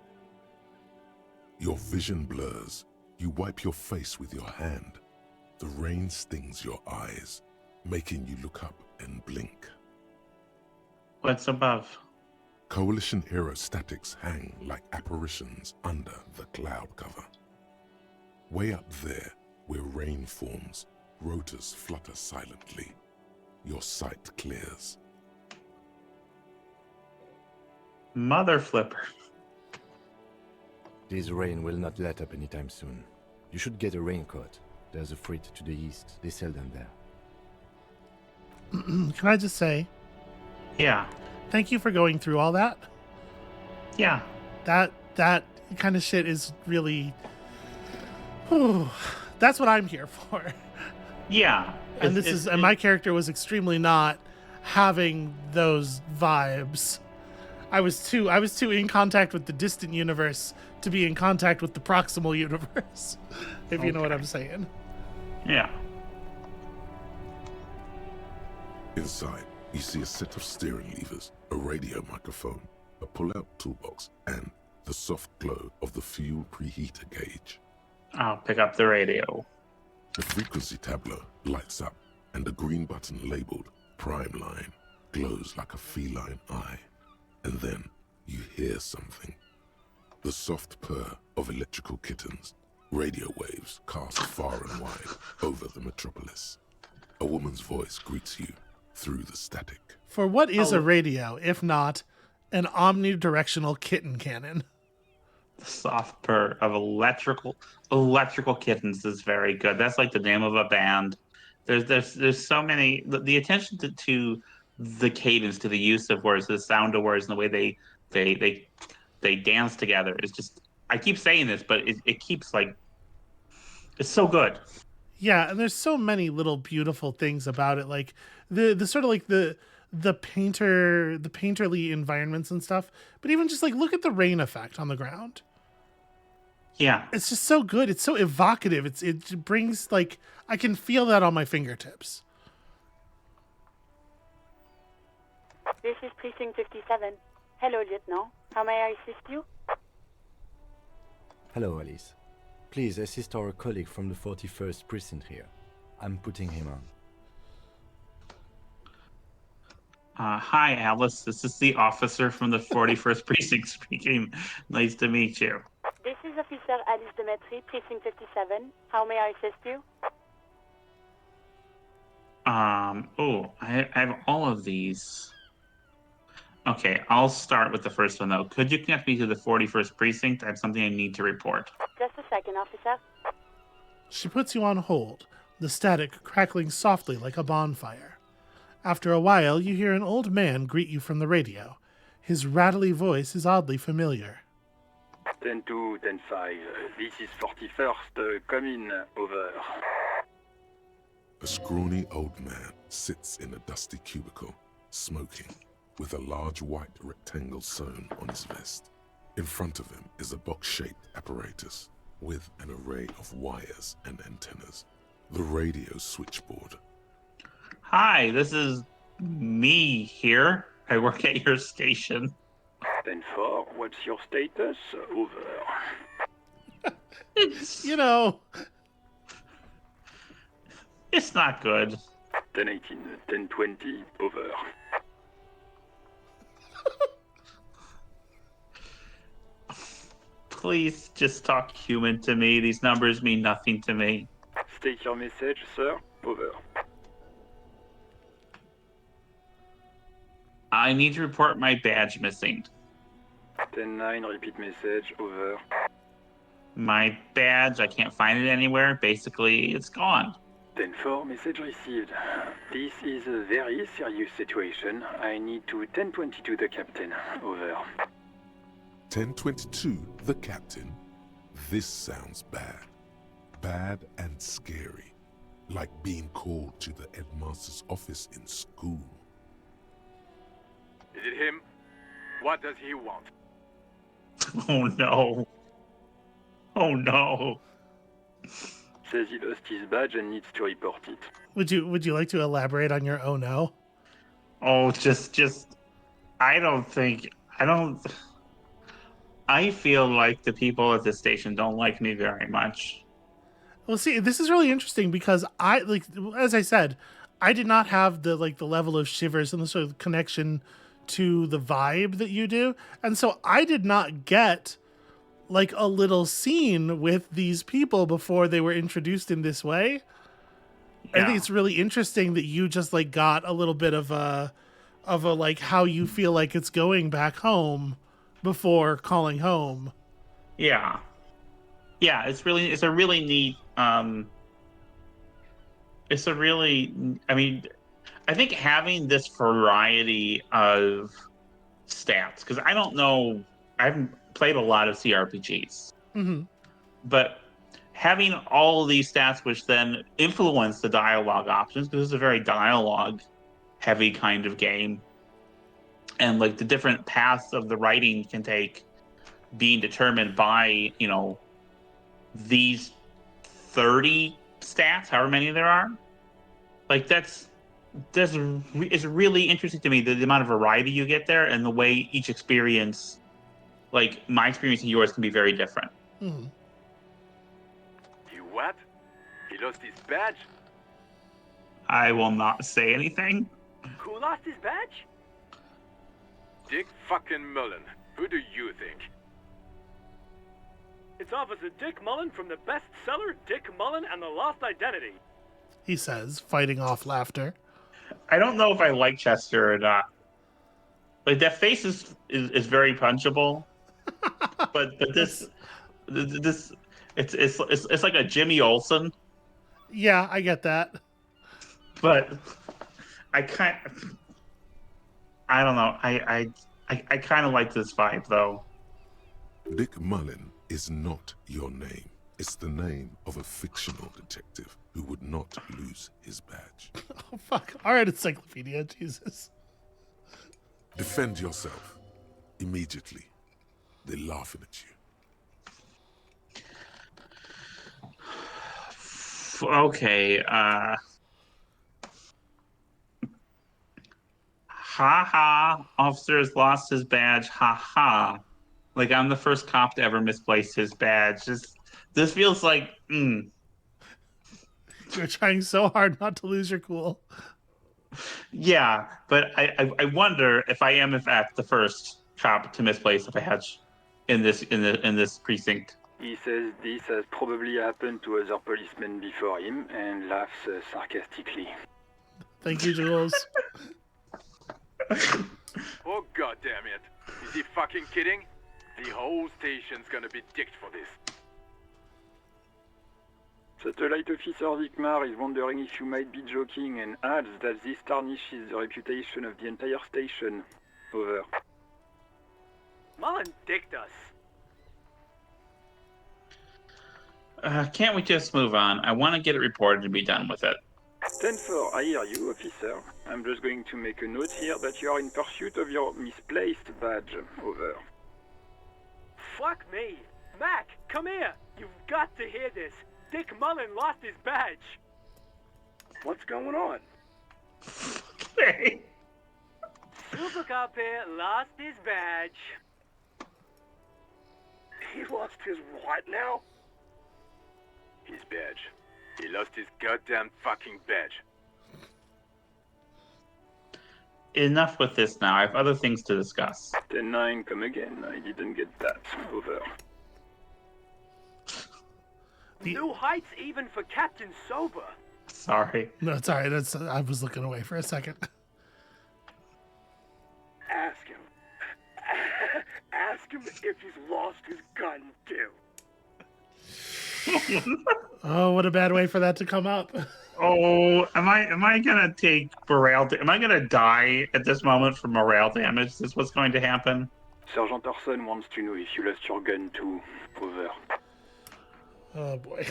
Your vision blurs. You wipe your face with your hand. The rain stings your eyes, making you look up and blink. What's above? Coalition aerostatics hang like apparitions under the cloud cover. Way up there, where rain forms, rotors flutter silently. Your sight clears. Mother flipper. This rain will not let up anytime soon. You should get a raincoat. There's a freight to the east. They sell them there. Can I just say, Yeah. thank you for going through all that. Yeah. That kind of shit is really... Whew, that's what I'm here for. Yeah. And and my character was extremely not having those vibes. I was too in contact with the distant universe to be in contact with the proximal universe, if you know what I'm saying. Yeah. Inside, you see a set of steering levers, a radio microphone, a pull-out toolbox, and the soft glow of the fuel preheater gauge. I'll pick up the radio. The frequency tableau lights up, and the green button labeled Prime Line glows like a feline eye. And then you hear something. The soft purr of electrical kittens, radio waves cast far and wide over the metropolis. A woman's voice greets you through the static. For what is a radio, if not an omnidirectional kitten cannon? The soft purr of electrical kittens is very good. That's like the name of a band. There's so many. The attention to the cadence, to the use of words, the sound of words, and the way they dance together is just. I keep saying this, but it keeps it's so good. Yeah, and there's so many little beautiful things about it, like the sort of like the painterly environments and stuff. But even just look at the rain effect on the ground. Yeah, it's just so good. It's so evocative. It brings I can feel that on my fingertips. This is Precinct 57. Hello, Lieutenant. How may I assist you? Hello, Alice. Please assist our colleague from the 41st Precinct here. I'm putting him on. Hi, Alice. This is the officer from the 41st Precinct speaking. Nice to meet you. This is Officer Alice Demetri, Precinct 57. How may I assist you? I have all of these. Okay, I'll start with the first one, though. Could you connect me to the 41st Precinct? I have something I need to report. Just a second, officer. She puts you on hold, the static crackling softly like a bonfire. After a while, you hear an old man greet you from the radio. His rattly voice is oddly familiar. 10-2, 10-5. This is 41st. Come in. Over. A scrawny old man sits in a dusty cubicle, smoking, with a large white rectangle sewn on his vest. In front of him is a box-shaped apparatus with an array of wires and antennas. The radio switchboard. Hi, this is me here. I work at your station. 10-4, what's your status? Over. You know, It's not good. 10-18, 10-20, over. Please just talk human to me. These numbers mean nothing to me. State your message, sir. Over. I need to report my badge missing. 10-9, repeat message. Over. My badge, I can't find it anywhere. Basically, it's gone. 10-4, message received. This is a very serious situation. I need to 10-22 the captain. Over. 1022, the captain. This sounds bad. Bad and scary. Like being called to the headmaster's office in school. Is it him? What does he want? Oh no. Oh no. Says he lost his badge and needs to report it. would you like to elaborate on your oh no? Oh, I feel like the people at this station don't like me very much. Well, see, this is really interesting because as I said, I did not have the level of shivers and the sort of connection to the vibe that you do. And so I did not get like a little scene with these people before they were introduced in this way. I think it's really interesting that you just like got a little bit of a like how you feel like it's going back home before calling home. Yeah. Yeah, it's a really neat I mean, I think having this variety of stats, because I don't know, I haven't played a lot of CRPGs, but having all of these stats which then influence the dialogue options, because it's a very dialogue heavy kind of game, and like the different paths of the writing can take being determined by, you know, these 30 stats, however many there are. Like it's really interesting to me, the amount of variety you get there and the way each experience, like my experience and yours, can be very different. He what? He lost his badge? I will not say anything. Who lost his badge? Dick fucking Mullen. Who do you think? It's Officer Dick Mullen from the bestseller Dick Mullen and the Lost Identity. He says, fighting off laughter. I don't know if I like Chester or not. Like that face is very punchable, but this it's like a Jimmy Olsen. Yeah, I get that. But I don't know. I kind of like this vibe though. Dick Mullen is not your name. It's the name of a fictional detective who would not lose his badge. Oh, fuck. All right, Encyclopedia. Jesus. Defend yourself. Immediately. They're laughing at you. Okay, ha, officer has lost his badge, ha. Like I'm the first cop to ever misplace his badge. This feels like, You're trying so hard not to lose your cool. Yeah, but I wonder if I am in fact the first cop to misplace a badge in this precinct. He says this has probably happened to other policemen before him and laughs sarcastically. Thank you, Jules. Oh god damn it. Is he fucking kidding? The whole station's gonna be dicked for this. Satellite Officer Vikmar is wondering if you might be joking and adds that this tarnishes the reputation of the entire station. Over. Mullen dicked us. Can't we just move on? I want to get it reported and be done with it. 10-4, I hear you, officer. I'm just going to make a note here that you are in pursuit of your misplaced badge. Over. Fuck me. Mac, come here. You've got to hear this. Dick Mullen lost his badge. What's going on? Hey. Super Cop here lost his badge. He lost his what now? His badge. He lost his goddamn fucking badge. Enough with this now. I have other things to discuss. 10-9, come again. I didn't get that. Over. New heights even for Captain Sober. Sorry. No, it's all right. I was looking away for a second. Ask him. Ask him if he's lost his gun, too. Oh, what a bad way for that to come up. Oh, am I gonna take morale? Am I gonna die at this moment from morale damage? Is this what's going to happen? Sergeant Orson wants to know if you lost your gun too. Over. Oh boy.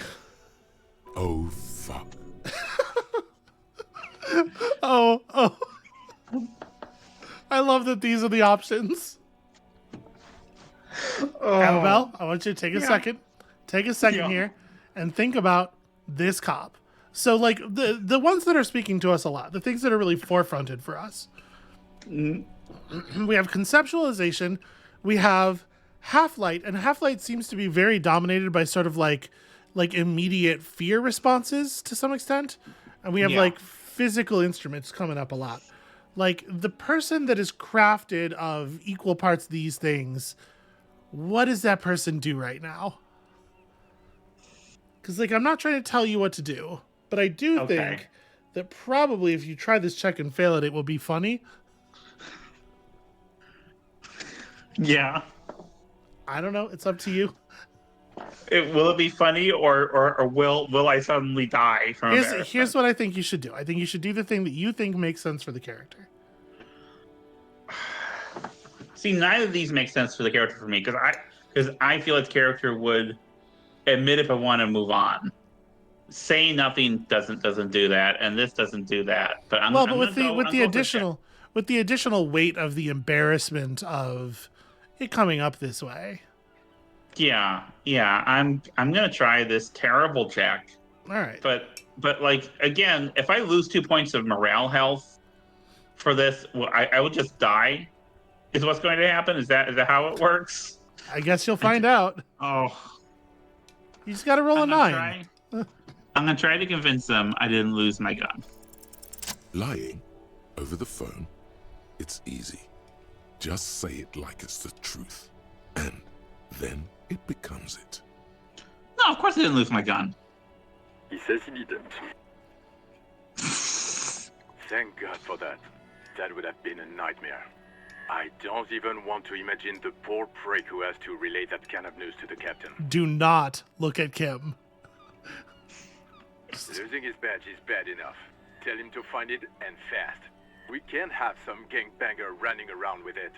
Oh, fuck. Oh. I love that these are the options. Amabel, I want you to take a second. Take a second here and think about this cop. So, like, the ones that are speaking to us a lot, the things that are really forefronted for us. We have conceptualization. We have Half-Light, and Half-Light seems to be very dominated by sort of like immediate fear responses to some extent. And we have like physical instruments coming up a lot. Like the person that is crafted of equal parts these things, what does that person do right now? Because like I'm not trying to tell you what to do, but I do think that probably if you try this check and fail it will be funny. Yeah. I don't know. It's up to you. Will it be funny or will I suddenly die from embarrassment? Here's what I think you should do. I think you should do the thing that you think makes sense for the character. See, neither of these make sense for the character for me because I feel like the character would admit if I want to move on. Saying nothing doesn't do that, and this doesn't do that. But with the additional weight of the embarrassment of it coming up this way. Yeah. I'm gonna try this terrible check. All right. But like again, if I lose 2 points of morale health for this, I will just die. Is what's going to happen? Is that how it works? I guess you'll find out. Oh. You just gotta roll a 9. I'm gonna try to convince them I didn't lose my gun. Lying over the phone, it's easy. Just say it like it's the truth, and then it becomes it. No, of course I didn't lose my gun. He says he didn't. Thank God for that. That would have been a nightmare. I don't even want to imagine the poor prick who has to relay that kind of news to the captain. Do not look at Kim. Losing his badge is bad enough. Tell him to find it and fast. We can't have some gangbanger running around with it.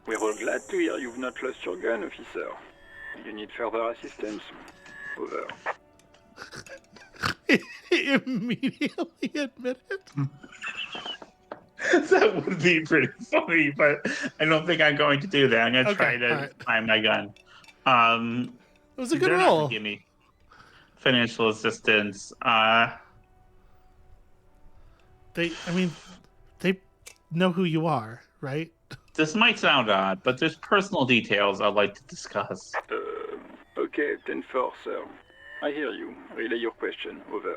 We're all glad to hear you've not lost your gun, officer. You need further assistance. Over. He immediately admitted. That would be pretty funny, but I don't think I'm going to do that. I'm going to try to find my gun. It was a good roll. Give me financial assistance. They know who you are, right? This might sound odd, but there's personal details I'd like to discuss. Okay, 10-4, sir. I hear you. Relay your question. Over.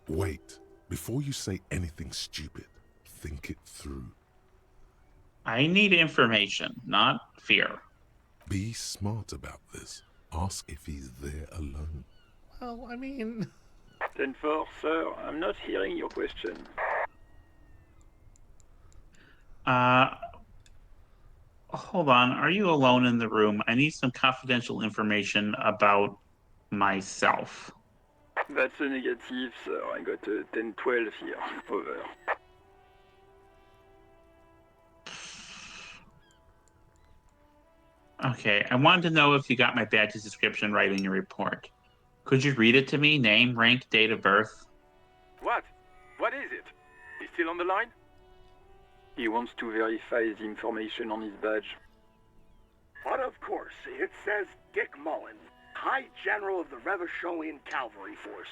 Wait, Before you say anything stupid, think it through. I need information, not fear. Be smart about this. Ask if he's there alone. Well, I mean... 10-4, sir. I'm not hearing your question. Hold on. Are you alone in the room? I need some confidential information about myself. That's a negative, sir. I got a 10-12 here. Over. Okay, I wanted to know if you got my badge's description right in your report. Could you read it to me? Name, rank, date of birth? What? What is it? He's still on the line? He wants to verify the information on his badge. But of course, it says Dick Mullen, High General of the Revacholian Cavalry Force.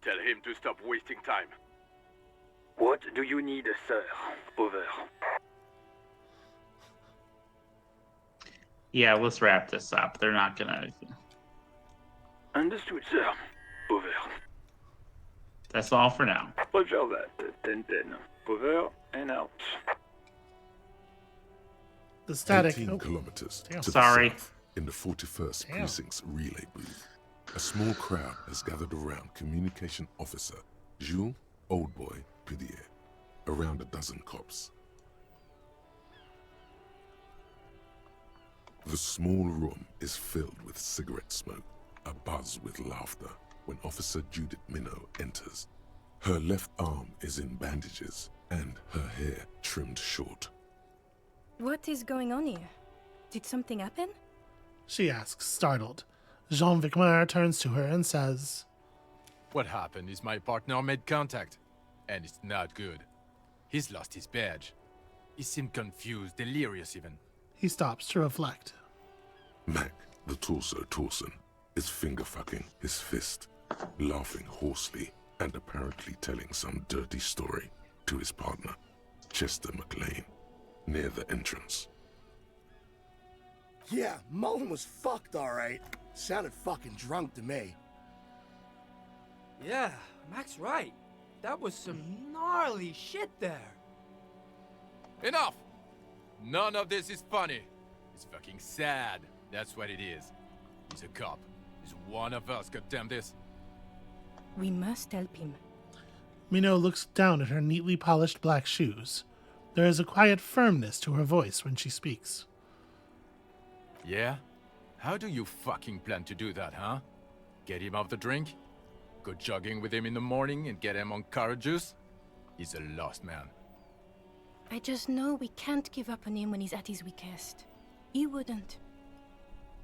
Tell him to stop wasting time. What do you need, sir? Over. Yeah, let's wrap this up. They're not gonna... Understood, sir. Over. That's all for now. Roger that. 10-10. Over and out. The static... 18 oh, kilometers damn. to Sorry. the south, in the 41st Damn. Precinct's relay booth, a small crowd has gathered around Communication Officer Jules Oldboy Pidier, around a dozen cops. The small room is filled with cigarette smoke, abuzz with laughter, when Officer Judith Minnow enters. Her left arm is in bandages, and her hair trimmed short. What is going on here? Did something happen? She asks, startled. Jean Vicmer turns to her and says, What happened is my partner made contact, and it's not good. He's lost his badge. He seemed confused, delirious even. He stops to reflect. Mac, the torso Torson, is finger-fucking his fist, laughing hoarsely and apparently telling some dirty story to his partner, Chester McLean, near the entrance. Yeah, Mullen was fucked, alright. Sounded fucking drunk to me. Yeah, Mac's right. That was some gnarly shit there. Enough! None of this is funny. It's fucking sad. That's what it is. He's a cop. He's one of us, goddamn this. We must help him. Minot looks down at her neatly polished black shoes. There is a quiet firmness to her voice when she speaks. Yeah? How do you fucking plan to do that, huh? Get him off the drink? Go jogging with him in the morning and get him on carrot juice? He's a lost man. I just know we can't give up on him when he's at his weakest. He wouldn't.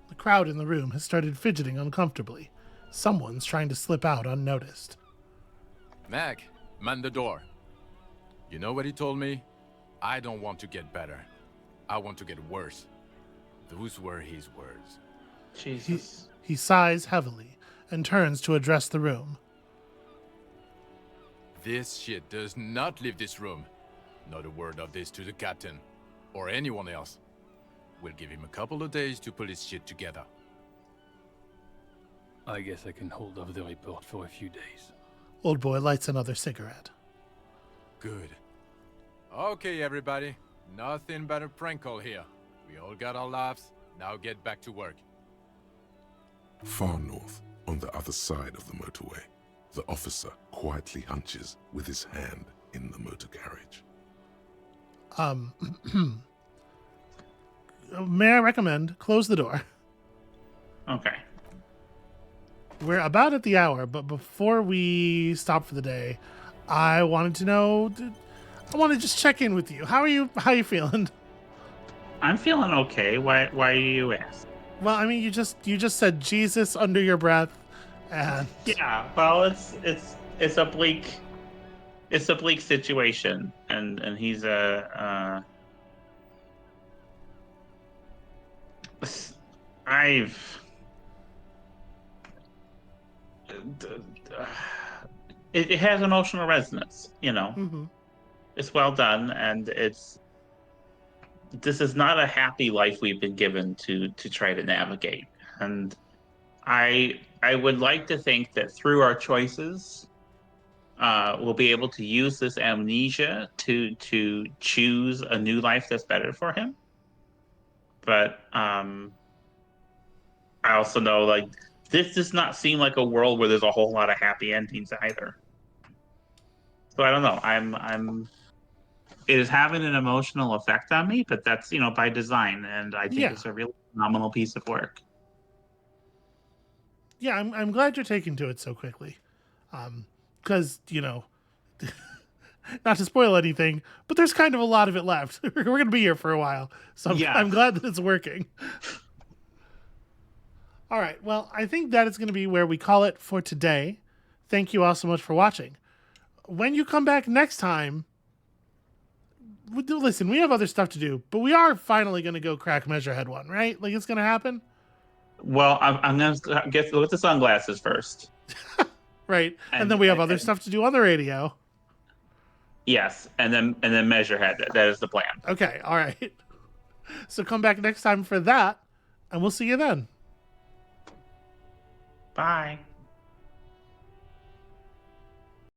The crowd in the room has started fidgeting uncomfortably. Someone's trying to slip out unnoticed. Mac, man the door. You know what he told me? I don't want to get better. I want to get worse. Those were his words. Jesus. He sighs heavily and turns to address the room. This shit does not leave this room. Not a word of this to the captain, or anyone else. We'll give him a couple of days to pull his shit together. I guess I can hold off the report for a few days. Old boy lights another cigarette. Good. Okay, everybody. Nothing but a prank call here. We all got our laughs. Now get back to work. Far north, on the other side of the motorway, the officer quietly hunches with his hand in the motor carriage. May I recommend close the door? Okay. We're about at the hour, but before we stop for the day, I wanted to know. I want to just check in with you. How are you? How are you feeling? I'm feeling okay. Why do you ask? Well, I mean, you just said Jesus under your breath, and Yeah. Well, it's a bleak situation, and he's it has emotional resonance, you know. Mm-hmm. It's well done, and this is not a happy life we've been given to try to navigate. And I would like to think that through our choices, will be able to use this amnesia to choose a new life that's better for him. But I also know like this does not seem like a world where there's a whole lot of happy endings either. So I don't know. It is having an emotional effect on me, but that's by design, and I think Yeah. it's a really phenomenal piece of work. Yeah, I'm glad you're taking to it so quickly. Because, not to spoil anything, but there's kind of a lot of it left. We're going to be here for a while. So I'm glad that it's working. All right. Well, I think that is going to be where we call it for today. Thank you all so much for watching. When you come back next time, listen, we have other stuff to do, but we are finally going to go crack Measurehead 1, right? Like, it's going to happen? Well, I'm going to get with the sunglasses first. Right. And then we have other stuff to do on the radio. Yes, and then Measurehead. That is the plan. Okay, all right. So come back next time for that, and we'll see you then. Bye.